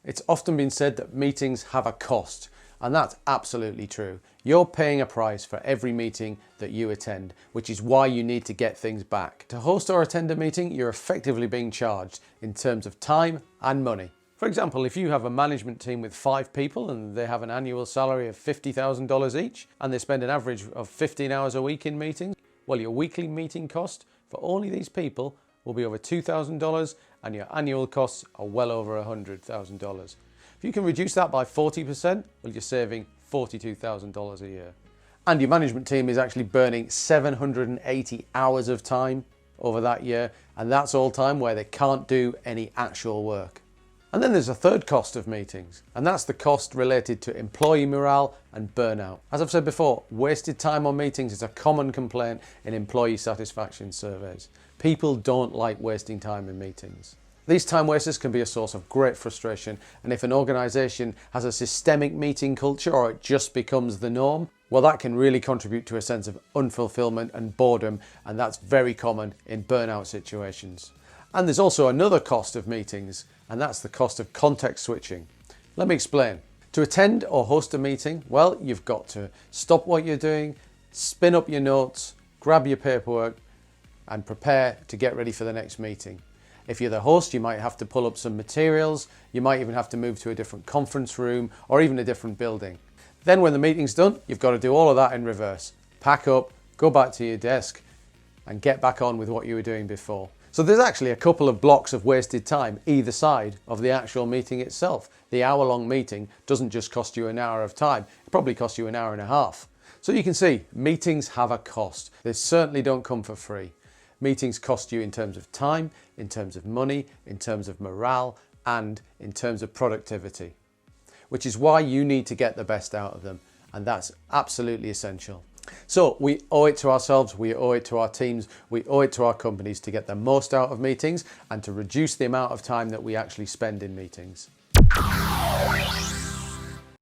It's often been said that meetings have a cost, and that's absolutely true. You're paying a price for every meeting that you attend, which is why you need to get things back. To host or attend a meeting, you're effectively being charged in terms of time and money. For example, if you have a management team with 5 people and they have an annual salary of $50,000 each, and they spend an average of 15 hours a week in meetings, well, your weekly meeting cost for only these people will be over $2,000, and your annual costs are well over $100,000. If you can reduce that by 40%, well, you're saving $42,000 a year. And your management team is actually burning 780 hours of time over that year, and that's all time where they can't do any actual work. And then there's a third cost of meetings, and that's the cost related to employee morale and burnout. As I've said before, wasted time on meetings is a common complaint in employee satisfaction surveys. People don't like wasting time in meetings. These time wasters can be a source of great frustration, and if an organisation has a systemic meeting culture or it just becomes the norm, well, that can really contribute to a sense of unfulfillment and boredom, and that's very common in burnout situations. And there's also another cost of meetings, and that's the cost of context switching. Let me explain. To attend or host a meeting, well, you've got to stop what you're doing, spin up your notes, grab your paperwork, and prepare to get ready for the next meeting. If you're the host, you might have to pull up some materials, you might even have to move to a different conference room or even a different building. Then when the meeting's done, you've got to do all of that in reverse. Pack up, go back to your desk, and get back on with what you were doing before. So there's actually a couple of blocks of wasted time either side of the actual meeting itself. The hour-long meeting doesn't just cost you an hour of time, it probably costs you an hour and a half. So you can see, meetings have a cost. They certainly don't come for free. Meetings cost you in terms of time, in terms of money, in terms of morale, and in terms of productivity, which is why you need to get the best out of them, and that's absolutely essential. So we owe it to ourselves, we owe it to our teams, we owe it to our companies to get the most out of meetings and to reduce the amount of time that we actually spend in meetings.